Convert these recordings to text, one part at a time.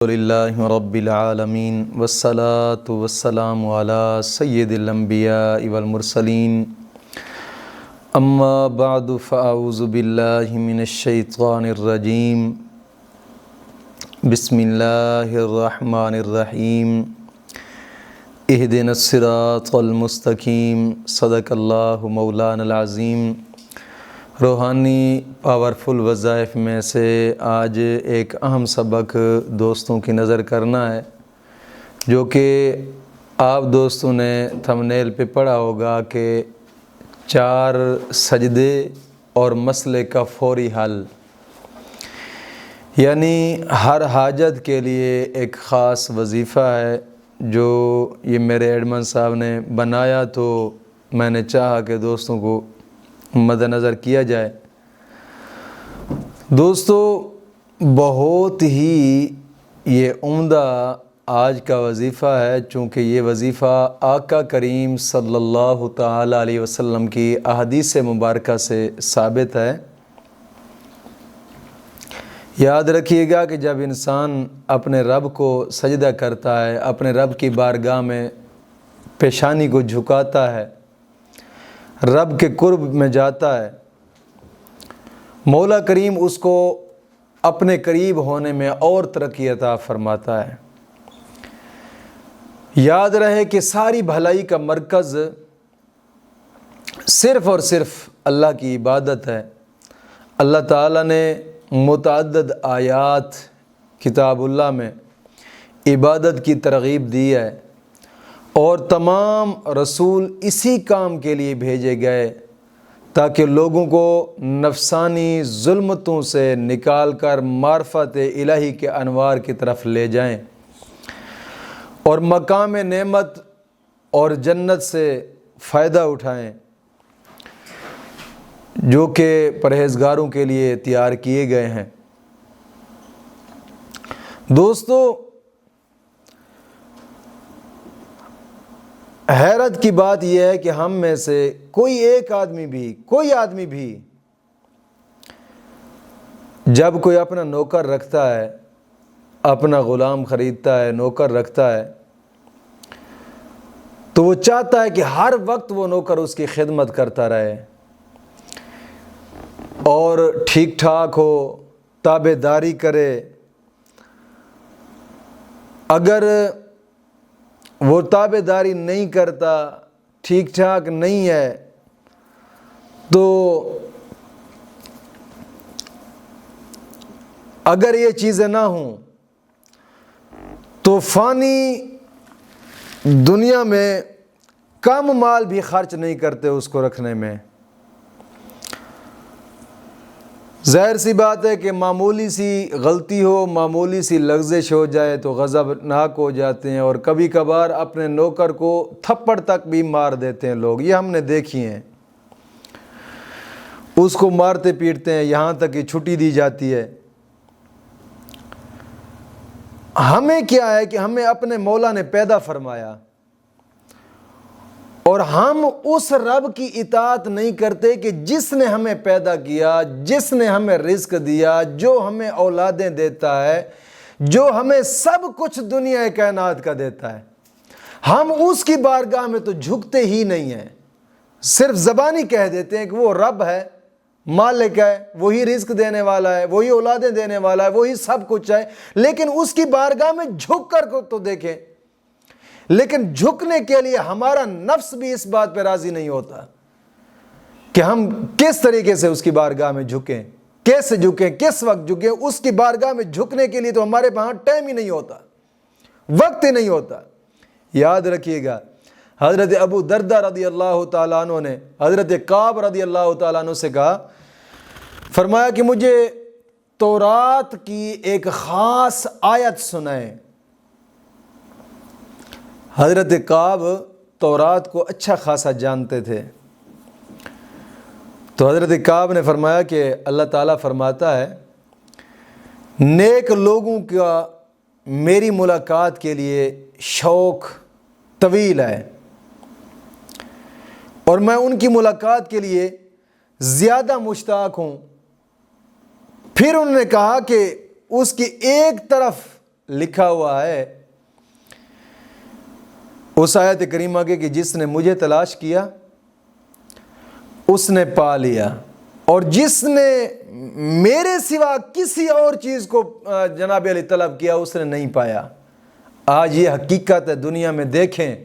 للہ رب العالمین والصلاة والسلام علی سید الانبیاء والمرسلین اما بعد فاعوذ باللہ من الشیطان الرجیم بسم اللہ الرحمن الرحیم اہدنا الصراط المستقیم صدق اللہ مولانا العظیم۔ روحانی پاورفل وظائف میں سے آج ایک اہم سبق دوستوں کی نظر کرنا ہے، جو کہ آپ دوستوں نے تھمبنیل پہ پڑھا ہوگا کہ 4 سجدے اور مسئلے کا فوری حل، یعنی ہر حاجت کے لیے ایک خاص وظیفہ ہے جو یہ میرے ایڈمن صاحب نے بنایا، تو میں نے چاہا کہ دوستوں کو مد نظر کیا جائے۔ دوستو، بہت ہی یہ عمدہ آج کا وظیفہ ہے، چونکہ یہ وظیفہ آقا کریم صلی اللہ تعالی علیہ وسلم کی احادیث مبارکہ سے ثابت ہے۔ یاد رکھیے گا کہ جب انسان اپنے رب کو سجدہ کرتا ہے، اپنے رب کی بارگاہ میں پیشانی کو جھکاتا ہے، رب کے قرب میں جاتا ہے، مولا کریم اس کو اپنے قریب ہونے میں اور ترقی عطا فرماتا ہے۔ یاد رہے کہ ساری بھلائی کا مرکز صرف اور صرف اللہ کی عبادت ہے۔ اللہ تعالیٰ نے متعدد آیات کتاب اللہ میں عبادت کی ترغیب دی ہے، اور تمام رسول اسی کام کے لیے بھیجے گئے تاکہ لوگوں کو نفسانی ظلمتوں سے نکال کر معرفت الہی کے انوار کی طرف لے جائیں اور مقام نعمت اور جنت سے فائدہ اٹھائیں، جو کہ پرہیزگاروں کے لیے تیار کیے گئے ہیں۔ دوستو، حیرت کی بات یہ ہے کہ ہم میں سے کوئی آدمی بھی جب کوئی اپنا نوکر رکھتا ہے، اپنا غلام خریدتا ہے، نوکر رکھتا ہے، تو وہ چاہتا ہے کہ ہر وقت وہ نوکر اس کی خدمت کرتا رہے اور ٹھیک ٹھاک ہو، تابع داری کرے۔ اگر وہ تابع داری نہیں کرتا، ٹھیک ٹھاک نہیں ہے، تو اگر یہ چیزیں نہ ہوں تو فانی دنیا میں کم مال بھی خرچ نہیں کرتے اس کو رکھنے میں۔ ظاہر سی بات ہے کہ معمولی سی غلطی ہو، معمولی سی لغزش ہو جائے تو غضبناک ہو جاتے ہیں، اور کبھی کبھار اپنے نوکر کو تھپڑ تک بھی مار دیتے ہیں لوگ، یہ ہم نے دیکھی ہیں۔ اس کو مارتے پیٹتے ہیں، یہاں تک کہ چھٹی دی جاتی ہے۔ ہمیں کیا ہے کہ ہمیں اپنے مولا نے پیدا فرمایا، اور ہم اس رب کی اطاعت نہیں کرتے کہ جس نے ہمیں پیدا کیا، جس نے ہمیں رزق دیا، جو ہمیں اولادیں دیتا ہے، جو ہمیں سب کچھ دنیا کائنات کا دیتا ہے۔ ہم اس کی بارگاہ میں تو جھکتے ہی نہیں ہیں، صرف زبانی کہہ دیتے ہیں کہ وہ رب ہے، مالک ہے، وہی رزق دینے والا ہے، وہی اولادیں دینے والا ہے، وہی سب کچھ ہے، لیکن اس کی بارگاہ میں جھک کر کو تو دیکھیں۔ لیکن جھکنے کے لیے ہمارا نفس بھی اس بات پہ راضی نہیں ہوتا کہ ہم کس طریقے سے اس کی بارگاہ میں جھکیں، کیسے جھکیں، کس وقت جھکیں۔ اس کی بارگاہ میں جھکنے کے لیے تو ہمارے پاس ٹائم ہی نہیں ہوتا، وقت ہی نہیں ہوتا۔ یاد رکھیے گا، حضرت ابو دردہ رضی اللہ تعالیٰ عنہ نے حضرت کعب رضی اللہ تعالیٰ عنہ سے کہا، فرمایا کہ مجھے تورات کی ایک خاص آیت سنائیں۔ حضرت کعب تورات کو اچھا خاصا جانتے تھے، تو حضرت کعب نے فرمایا کہ اللہ تعالیٰ فرماتا ہے، نیک لوگوں کا میری ملاقات کے لیے شوق طویل ہے، اور میں ان کی ملاقات کے لیے زیادہ مشتاق ہوں۔ پھر انہوں نے کہا کہ اس کی ایک طرف لکھا ہوا ہے اس آیت کریمہ کے کہ جس نے مجھے تلاش کیا اس نے پا لیا، اور جس نے میرے سوا کسی اور چیز کو جناب علی طلب کیا اس نے نہیں پایا۔ آج یہ حقیقت ہے دنیا میں، دیکھیں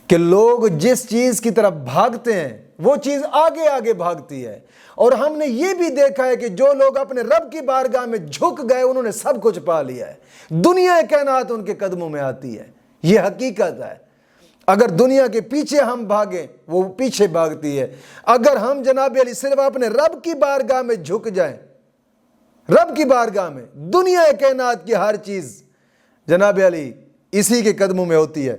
کہ لوگ جس چیز کی طرف بھاگتے ہیں وہ چیز آگے آگے بھاگتی ہے، اور ہم نے یہ بھی دیکھا ہے کہ جو لوگ اپنے رب کی بارگاہ میں جھک گئے انہوں نے سب کچھ پا لیا ہے، دنیا کائنات ان کے قدموں میں آتی ہے، یہ حقیقت ہے۔ اگر دنیا کے پیچھے ہم بھاگیں وہ پیچھے بھاگتی ہے، اگر ہم جناب علی صرف اپنے رب کی بارگاہ میں جھک جائیں، رب کی بارگاہ میں، دنیا کائنات کی ہر چیز جناب علی اسی کے قدموں میں ہوتی ہے۔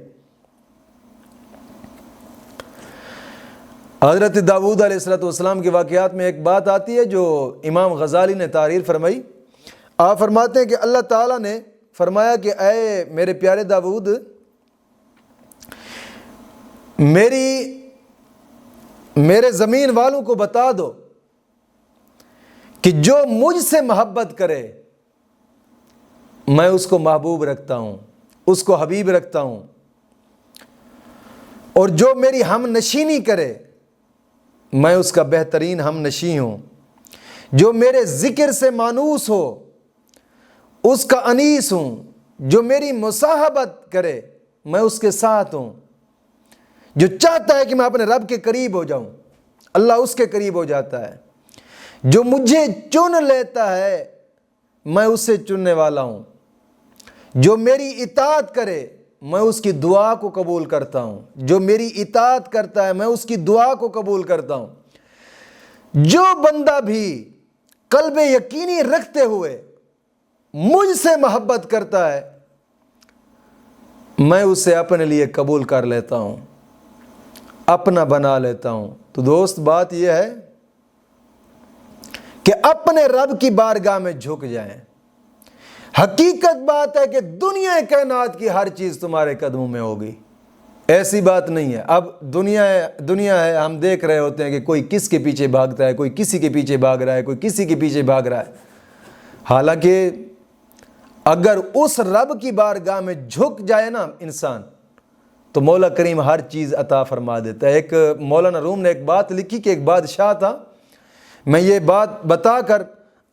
حضرت داؤد علیہ السلام کے واقعات میں ایک بات آتی ہے جو امام غزالی نے تعریر فرمائی۔ آپ فرماتے ہیں کہ اللہ تعالیٰ نے فرمایا کہ اے میرے پیارے داؤد، میرے زمین والوں کو بتا دو کہ جو مجھ سے محبت کرے میں اس کو محبوب رکھتا ہوں، اس کو حبیب رکھتا ہوں، اور جو میری ہم نشینی کرے میں اس کا بہترین ہم نشیں ہوں، جو میرے ذکر سے مانوس ہو اس کا انیس ہوں، جو میری مصاحبت کرے میں اس کے ساتھ ہوں، جو چاہتا ہے کہ میں اپنے رب کے قریب ہو جاؤں اللہ اس کے قریب ہو جاتا ہے، جو مجھے چن لیتا ہے میں اس سے چننے والا ہوں، جو میری اطاعت کرے میں اس کی دعا کو قبول کرتا ہوں، جو میری اطاعت کرتا ہے میں اس کی دعا کو قبول کرتا ہوں، جو بندہ بھی قلب یقینی رکھتے ہوئے مجھ سے محبت کرتا ہے میں اسے اپنے لیے قبول کر لیتا ہوں، اپنا بنا لیتا ہوں۔ تو دوست بات یہ ہے کہ اپنے رب کی بارگاہ میں جھک جائیں۔ حقیقت بات ہے کہ دنیا کائنات کی ہر چیز تمہارے قدموں میں ہوگی، ایسی بات نہیں ہے۔ اب دنیا ہے، ہم دیکھ رہے ہوتے ہیں کہ کوئی کس کے پیچھے بھاگتا ہے، کوئی کسی کے پیچھے بھاگ رہا ہے، کوئی کسی کے پیچھے بھاگ رہا ہے، حالانکہ اگر اس رب کی بارگاہ میں جھک جائے نا انسان تو مولا کریم ہر چیز عطا فرما دیتا ہے۔ ایک مولانا روم نے ایک بات لکھی کہ ایک بادشاہ تھا، میں یہ بات بتا کر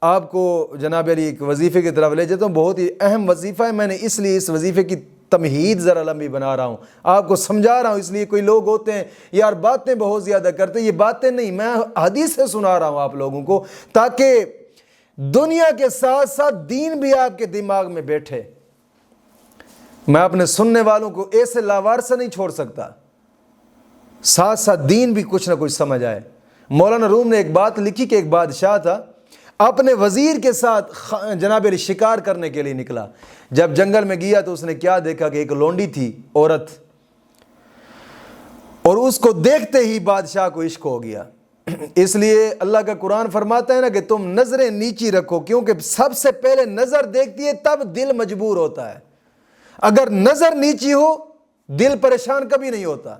آپ کو جناب علی ایک وظیفے کی طرف لے جاتا ہوں، بہت ہی اہم وظیفہ ہے، میں نے اس لیے اس وظیفے کی تمہید ذرا لمبی بنا رہا ہوں، آپ کو سمجھا رہا ہوں، اس لیے کوئی لوگ ہوتے ہیں یار باتیں بہت زیادہ کرتے ہیں، یہ باتیں نہیں، میں حدیث سے سنا رہا ہوں آپ لوگوں کو تاکہ دنیا کے ساتھ ساتھ دین بھی آپ کے دماغ میں بیٹھے۔ میں اپنے سننے والوں کو ایسے لاوارثہ نہیں چھوڑ سکتا، ساتھ ساتھ دین بھی کچھ نہ کچھ سمجھ آئے۔ مولانا روم نے ایک بات لکھی کہ ایک بادشاہ تھا، اپنے وزیر کے ساتھ جناب علی شکار کرنے کے لیے نکلا۔ جب جنگل میں گیا تو اس نے کیا دیکھا کہ ایک لونڈی تھی، عورت، اور اس کو دیکھتے ہی بادشاہ کو عشق ہو گیا۔ اس لیے اللہ کا قرآن فرماتا ہے نا کہ تم نظریں نیچی رکھو، کیونکہ سب سے پہلے نظر دیکھتی ہے تب دل مجبور ہوتا ہے، اگر نظر نیچی ہو دل پریشان کبھی نہیں ہوتا۔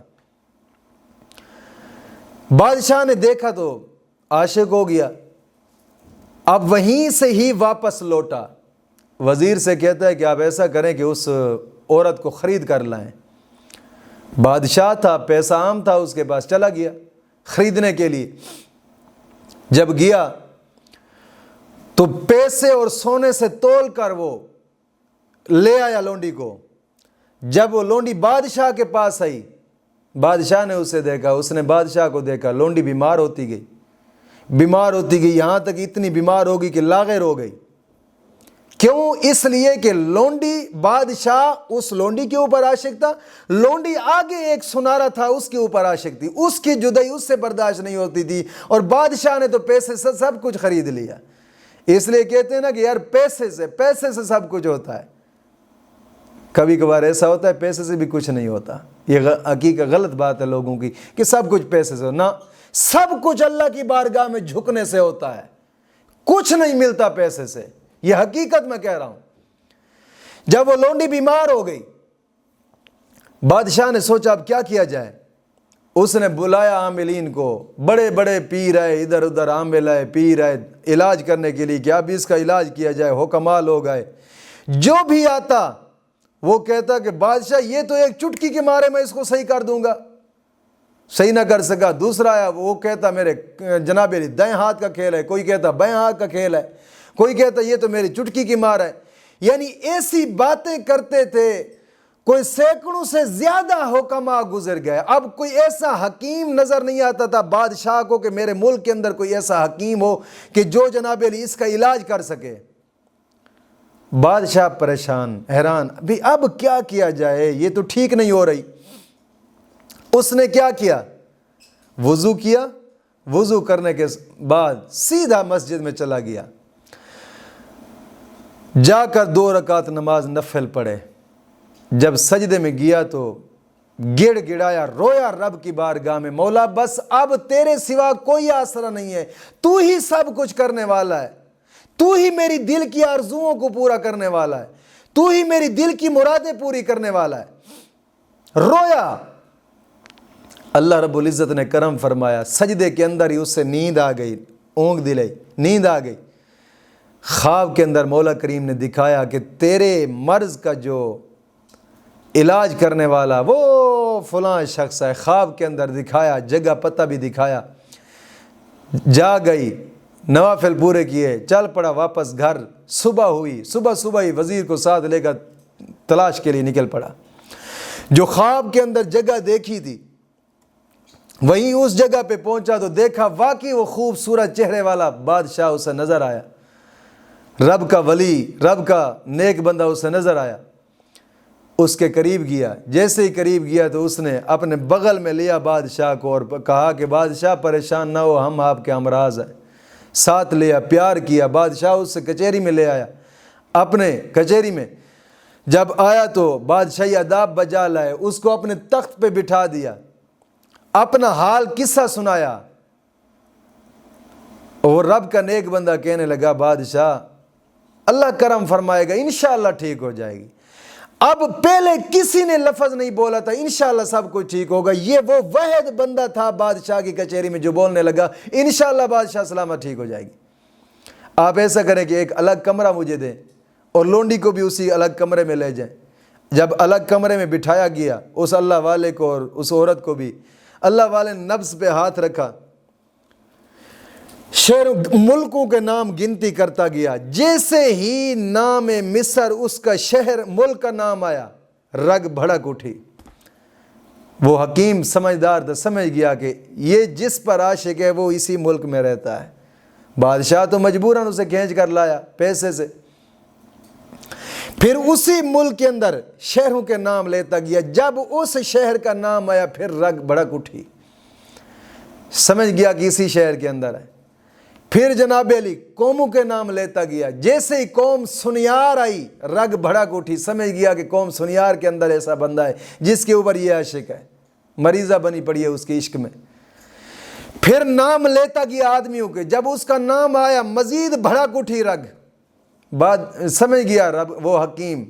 بادشاہ نے دیکھا تو عاشق ہو گیا، اب وہیں سے ہی واپس لوٹا، وزیر سے کہتا ہے کہ آپ ایسا کریں کہ اس عورت کو خرید کر لائیں۔ بادشاہ تھا، پیسہ عام تھا اس کے پاس، چلا گیا خریدنے کے لیے۔ جب گیا تو پیسے اور سونے سے تول کر وہ لے آیا لونڈی کو۔ جب وہ لونڈی بادشاہ کے پاس آئی، بادشاہ نے اسے دیکھا، اس نے بادشاہ کو دیکھا، لونڈی بیمار ہوتی گئی، بیمار ہوتی گئی، یہاں تک اتنی بیمار ہو گئی کہ لاغر ہو گئی۔ کیوں؟ اس لیے کہ لونڈی، بادشاہ اس لونڈی کے اوپر عاشق تھا، لونڈی آگے ایک سنارا تھا اس کے اوپر عاشق تھی، اس کی جدائی اس سے برداشت نہیں ہوتی تھی، اور بادشاہ نے تو پیسے سے سب کچھ خرید لیا۔ اس لیے کہتے ہیں نا کہ یار پیسے سے سب کچھ ہوتا ہے۔ کبھی کبھار ایسا ہوتا ہے پیسے سے بھی کچھ نہیں ہوتا، یہ حقیقت غلط بات ہے لوگوں کی کہ سب کچھ پیسے سے، نہ، سب کچھ اللہ کی بارگاہ میں جھکنے سے ہوتا ہے، کچھ نہیں ملتا پیسے سے، یہ حقیقت میں کہہ رہا ہوں۔ جب وہ لونڈی بیمار ہو گئی، بادشاہ نے سوچا اب کیا کیا جائے، اس نے بلایا عاملین کو، بڑے بڑے پیر آئے، ادھر ادھر عامل آئے، پیر آئے علاج کرنے کے لیے کہ اب اس کا علاج کیا جائے، حکماء لوگ آئے، جو بھی آتا وہ کہتا کہ بادشاہ یہ تو ایک چٹکی کے مارے میں اس کو صحیح کر دوں گا، صحیح نہ کر سکا۔ دوسرا آیا، وہ کہتا میرے جناب علی دائیں ہاتھ کا کھیل ہے، کوئی کہتا بائیں ہاتھ کا کھیل ہے، کوئی کہتا یہ تو میری چٹکی کی مار ہے۔ یعنی ایسی باتیں کرتے تھے، کوئی سینکڑوں سے زیادہ حکما گزر گئے، اب کوئی ایسا حکیم نظر نہیں آتا تھا بادشاہ کو کہ میرے ملک کے اندر کوئی ایسا حکیم ہو کہ جو جناب علی اس کا علاج کر سکے۔ بادشاہ پریشان، حیران، بھی اب کیا کیا جائے، یہ تو ٹھیک نہیں ہو رہی۔ اس نے کیا کیا؟ وضو کیا، وضو کرنے کے بعد سیدھا مسجد میں چلا گیا، جا کر 2 رکعت نماز نفل پڑھے۔ جب سجدے میں گیا تو گڑ گڑایا، رویا رب کی بارگاہ میں، مولا بس اب تیرے سوا کوئی آسرا نہیں ہے، تو ہی سب کچھ کرنے والا ہے، تو ہی میری دل کی آرزوؤں کو پورا کرنے والا ہے، تو ہی میری دل کی مرادیں پوری کرنے والا ہے۔ رویا، اللہ رب العزت نے کرم فرمایا، سجدے کے اندر ہی اس سے نیند آ گئی، اونگ دلائی، نیند آ گئی۔ خواب کے اندر مولا کریم نے دکھایا کہ تیرے مرض کا جو علاج کرنے والا وہ فلاں شخص ہے۔ خواب کے اندر دکھایا، جگہ پتہ بھی دکھایا، جا گئی، نوافل پورے کیے، چل پڑا واپس گھر۔ صبح ہوئی، صبح ہی وزیر کو ساتھ لے کر تلاش کے لیے نکل پڑا۔ جو خواب کے اندر جگہ دیکھی تھی وہیں اس جگہ پہ پہنچا تو دیکھا واقعی وہ خوبصورت چہرے والا بادشاہ اسے نظر آیا، رب کا ولی، رب کا نیک بندہ اسے نظر آیا۔ اس کے قریب گیا، جیسے ہی قریب گیا تو اس نے اپنے بغل میں لیا بادشاہ کو اور کہا کہ بادشاہ پریشان نہ ہو، ہم آپ کے ہمراز ہیں۔ ساتھ لیا، پیار کیا، بادشاہ اس سے کچہری میں لے آیا۔ اپنے کچہری میں جب آیا تو بادشاہی آداب بجا لائے، اس کو اپنے تخت پہ بٹھا دیا، اپنا حال قصہ سنایا۔ اور رب کا نیک بندہ کہنے لگا بادشاہ اللہ کرم فرمائے گا، انشاءاللہ ٹھیک ہو جائے گی۔ اب پہلے کسی نے لفظ نہیں بولا تھا انشاءاللہ سب کچھ ٹھیک ہوگا، یہ وہ واحد بندہ تھا بادشاہ کی کچہری میں جو بولنے لگا انشاءاللہ بادشاہ سلامت ٹھیک ہو جائے گی۔ آپ ایسا کریں کہ ایک الگ کمرہ مجھے دیں اور لونڈی کو بھی اسی الگ کمرے میں لے جائیں۔ جب الگ کمرے میں بٹھایا گیا، اس اللہ والے کو اور اس عورت کو بھی، اللہ والے نے نبض پہ ہاتھ رکھا، شہر ملکوں کے نام گنتی کرتا گیا، جیسے ہی نام مصر اس کا شہر ملک کا نام آیا، رگ بھڑک اٹھی۔ وہ حکیم سمجھدار تھا، سمجھ گیا کہ یہ جس پر عاشق ہے وہ اسی ملک میں رہتا ہے۔ بادشاہ تو مجبوراً اسے کھینچ کر لایا پیسے سے، پھر اسی ملک کے اندر شہروں کے نام لیتا گیا۔ جب اس شہر کا نام آیا پھر رگ بھڑک اٹھی، سمجھ گیا کہ اسی شہر کے اندر ہے۔ پھر جناب علی قوموں کے نام لیتا گیا، جیسے ہی قوم سنیار آئی رگ بھڑک اٹھی، سمجھ گیا کہ قوم سنیار کے اندر ایسا بندہ ہے جس کے اوپر یہ عاشق ہے، مریضہ بنی پڑی ہے اس کے عشق میں۔ پھر نام لیتا گیا آدمیوں کے، جب اس کا نام آیا مزید بھڑک اٹھی رگ، سمجھ گیا رب وہ حکیم۔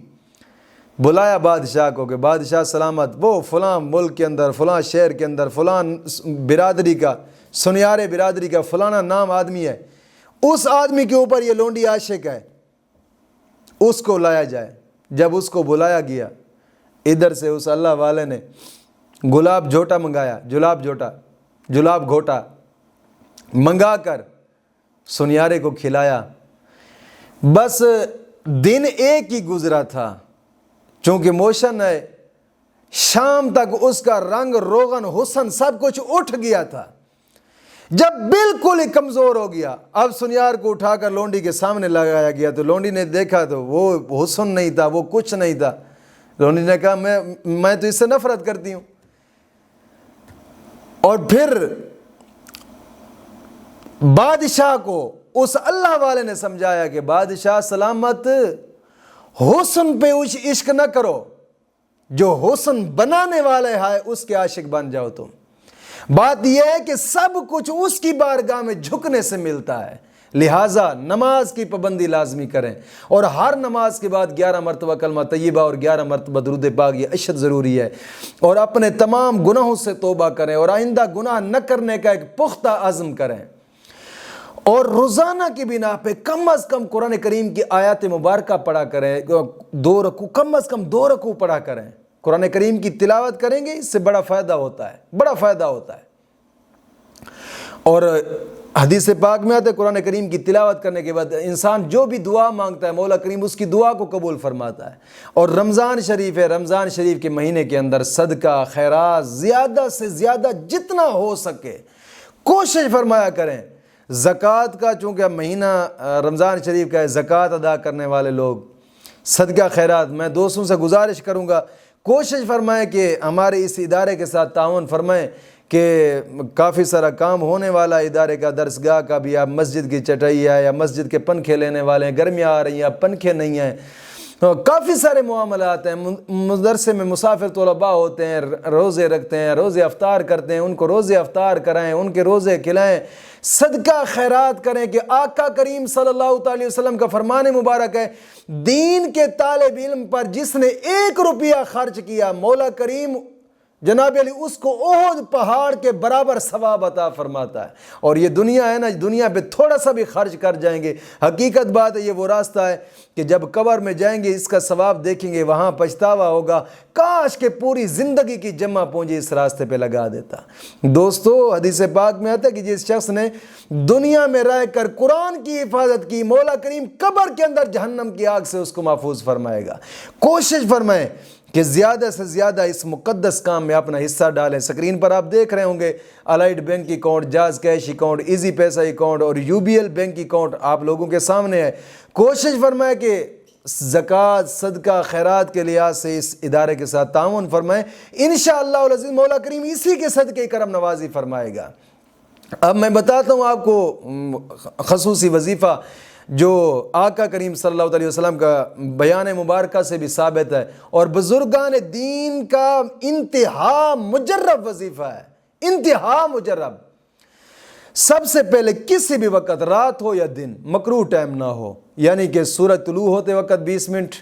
بلایا بادشاہ کو کہ بادشاہ سلامت، وہ فلاں ملک کے اندر، فلاں شہر کے اندر، فلاں برادری کا، سنیارے برادری کا فلانا نام آدمی ہے، اس آدمی کے اوپر یہ لونڈی عاشق ہے، اس کو لایا جائے۔ جب اس کو بلایا گیا، ادھر سے اس اللہ والے نے گلاب جھوٹا منگایا، جلاب گھوٹا منگا کر سنیارے کو کھلایا۔ بس دن ایک ہی گزرا تھا، چونکہ موشن ہے، شام تک اس کا رنگ روغن حسن سب کچھ اٹھ گیا تھا۔ جب بالکل ہی کمزور ہو گیا، اب سنیار کو اٹھا کر لونڈی کے سامنے لگایا گیا تو لونڈی نے دیکھا تو وہ حسن نہیں تھا، وہ کچھ نہیں تھا۔ لونڈی نے کہا میں تو اس سے نفرت کرتی ہوں۔ اور پھر بادشاہ کو اس اللہ والے نے سمجھایا کہ بادشاہ سلامت، حسن پہ عشق نہ کرو، جو حسن بنانے والا ہے اس کے عاشق بن جاؤ تم۔ بات یہ ہے کہ سب کچھ اس کی بارگاہ میں جھکنے سے ملتا ہے، لہٰذا نماز کی پابندی لازمی کریں، اور ہر نماز کے بعد 11 مرتبہ کلمہ طیبہ اور 11 مرتبہ درود پاک یہ اشد ضروری ہے، اور اپنے تمام گناہوں سے توبہ کریں اور آئندہ گناہ نہ کرنے کا ایک پختہ عزم کریں۔ اور روزانہ کی بنا پہ کم از کم قرآن کریم کی آیات مبارکہ پڑھا کریں، 2 رکوع، کم از کم 2 رکوع پڑھا کریں، قرآن کریم کی تلاوت کریں گے، اس سے بڑا فائدہ ہوتا ہے، بڑا فائدہ ہوتا ہے۔ اور حدیث پاک میں آتا ہے قرآن کریم کی تلاوت کرنے کے بعد انسان جو بھی دعا مانگتا ہے مولا کریم اس کی دعا کو قبول فرماتا ہے۔ اور رمضان شریف ہے، رمضان شریف کے مہینے کے اندر صدقہ خیرات زیادہ سے زیادہ جتنا ہو سکے کوشش فرمایا کریں۔ زکوٰۃ کا چونکہ مہینہ رمضان شریف کا ہے، زکوٰۃ ادا کرنے والے لوگ، صدقہ خیرات، میں دوستوں سے گزارش کروں گا کوشش فرمائیں کہ ہمارے اس ادارے کے ساتھ تعاون فرمائیں کہ کافی سارا کام ہونے والا ادارے کا، درسگاہ کا بھی، آپ مسجد کی چٹائی ہے یا مسجد کے پنکھے لینے والے ہیں، گرمیاں آ رہی ہیں، پنکھے نہیں ہیں، کافی سارے معاملات ہیں، مدرسے میں مسافر طلباء ہوتے ہیں، روزے رکھتے ہیں، روزے افطار کرتے ہیں، ان کو روزے افطار کرائیں، ان کے روزے کھلائیں، صدقہ خیرات کریں کہ آقا کریم صلی اللہ علیہ وسلم کا فرمان مبارک ہے، دین کے طالب علم پر جس نے 1 روپیہ خرچ کیا مولا کریم جناب علی اس کو احد پہاڑ کے برابر ثواب عطا فرماتا ہے۔ اور یہ دنیا ہے نا، دنیا پہ تھوڑا سا بھی خرچ کر جائیں گے، حقیقت بات ہے یہ وہ راستہ ہے کہ جب قبر میں جائیں گے اس کا ثواب دیکھیں گے، وہاں پچھتاوا ہوگا، کاش کہ پوری زندگی کی جمع پونجی اس راستے پہ لگا دیتا۔ دوستو حدیث پاک میں آتا ہے کہ جس شخص نے دنیا میں رہ کر قرآن کی حفاظت کی مولا کریم قبر کے اندر جہنم کی آگ سے اس کو محفوظ فرمائے گا۔ کوشش فرمائیں کہ زیادہ سے زیادہ اس مقدس کام میں اپنا حصہ ڈالیں۔ سکرین پر آپ دیکھ رہے ہوں گے allied bank account, jazz cash account, easy پیسہ اکاؤنٹ اور UBL بینک اکاؤنٹ آپ لوگوں کے سامنے ہے۔ کوشش فرمائیں کہ زکوٰۃ صدقہ خیرات کے لحاظ سے اس ادارے کے ساتھ تعاون فرمائیں، انشاءاللہ العزیز مولا کریم اسی کے صدقے کرم نوازی فرمائے گا۔ اب میں بتاتا ہوں آپ کو خصوصی وظیفہ جو آقا کریم صلی اللہ علیہ وسلم کا بیان مبارکہ سے بھی ثابت ہے اور بزرگان دین کا انتہا مجرب وظیفہ ہے، انتہا مجرب۔ سب سے پہلے کسی بھی وقت رات ہو یا دن مکروہ ٹائم نہ ہو، یعنی کہ سورج طلوع ہوتے وقت 20 منٹ،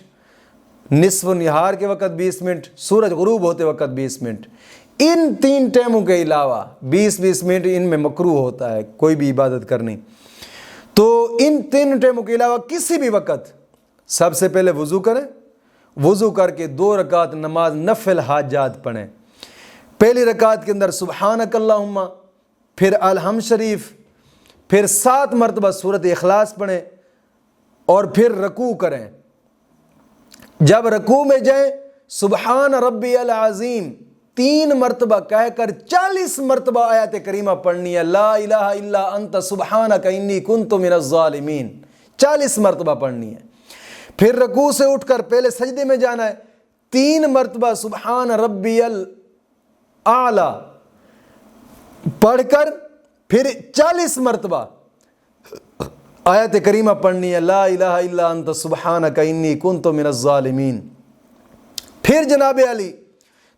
نصف نہار کے وقت 20 منٹ، سورج غروب ہوتے وقت 20 منٹ، ان 3 ٹائموں کے علاوہ 20 منٹ ان میں مکروہ ہوتا ہے کوئی بھی عبادت کرنی۔ تو ان 3 ٹائموں کے علاوہ کسی بھی وقت سب سے پہلے وضو کریں، وضو کر کے 2 رکعت نماز نفل حاجات پڑھیں۔ پہلی رکعت کے اندر سبحانک اللہم، پھر الحمد شریف، پھر 7 مرتبہ سورۃ اخلاص پڑھیں اور پھر رکوع کریں۔ جب رکوع میں جائیں سبحان ربی العظیم 3 مرتبہ کہہ کر 40 مرتبہ آیات کریمہ پڑھنی ہے، لا الہ الا انت سبحانک انی کنت من الظالمین، 40 مرتبہ پڑھنی ہے۔ پھر رکوع سے اٹھ کر پہلے سجدے میں جانا ہے، 3 مرتبہ سبحان ربی الاعلی پڑھ کر پھر 40 مرتبہ آیات کریمہ پڑھنی ہے، لا الہ الا انت سبحانک انی کنت من الظالمین۔ پھر جناب علی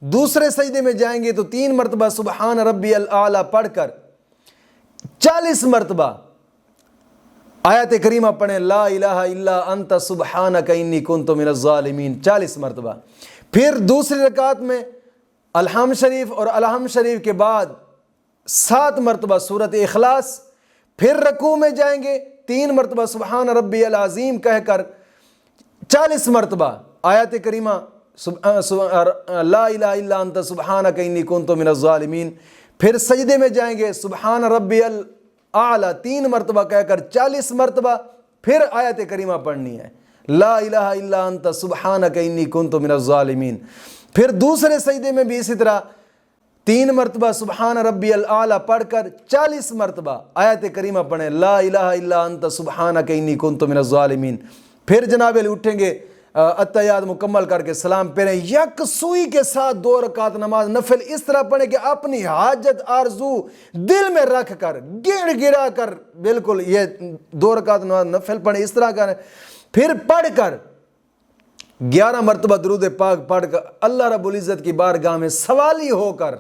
دوسرے سجدے میں جائیں گے تو 3 مرتبہ سبحان ربی الاعلی پڑھ کر 40 مرتبہ آیات کریمہ پڑھیں، لا الہ الا انت سبحانک انی کنت من الظالمین 40 مرتبہ۔ پھر دوسری رکعت میں الحمد شریف اور الحمد شریف کے بعد 7 مرتبہ سورۃ اخلاص، پھر رکوع میں جائیں گے 3 مرتبہ سبحان ربی العظیم کہہ کر 40 مرتبہ آیات کریمہ لا الہ الا انت سبحانک انی کنت من الظالمین۔ پھر سجدے میں جائیں گے سبحان ربی الاعلی 3 مرتبہ کہہ کر 40 مرتبہ پھر آیت کریمہ پڑھنی ہے، لا الہ الا انت سبحانک انی کنت من الظالمین۔ پھر دوسرے سجدے میں بھی اسی طرح 3 مرتبہ سبحان ربی الاعلی پڑھ کر 40 مرتبہ آیت کریمہ پڑھیں، لا الہ الا انت سبحانک انی کنت من الظالمین۔ پھر جناب علی اٹھیں گے اتحیات مکمل کر کے سلام پھیریں، یکسوئی کے ساتھ 2 رکعت نماز نفل اس طرح پڑھیں کہ اپنی حاجت آرزو دل میں رکھ کر گڑ گڑا کر بالکل یہ 2 رکعت نماز نفل پڑھیں، اس طرح کریں۔ پھر پڑھ کر 11 مرتبہ درود پاک پڑھ کر اللہ رب العزت کی بارگاہ میں سوالی ہو کر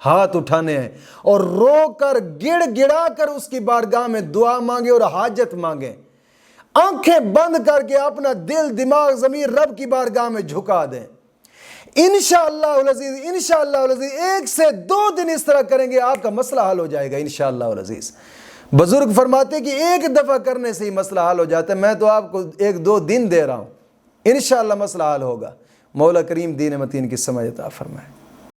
ہاتھ اٹھانے ہیں اور رو کر گڑ گڑا کر اس کی بارگاہ میں دعا مانگے اور حاجت مانگیں، آنکھیں بند کر کے اپنا دل دماغ ضمیر رب کی بارگاہ میں جھکا دیں۔ انشاءاللہ العزیز 1 سے 2 دن اس طرح کریں گے آپ کا مسئلہ حل ہو جائے گا انشاءاللہ العزیز۔ بزرگ فرماتے کہ ایک دفعہ کرنے سے ہی مسئلہ حل ہو جاتا ہے، میں تو آپ کو 1-2 دن دے رہا ہوں، انشاءاللہ مسئلہ حل ہوگا۔ مولا کریم دین متین کی سمجھ عطا فرمائے۔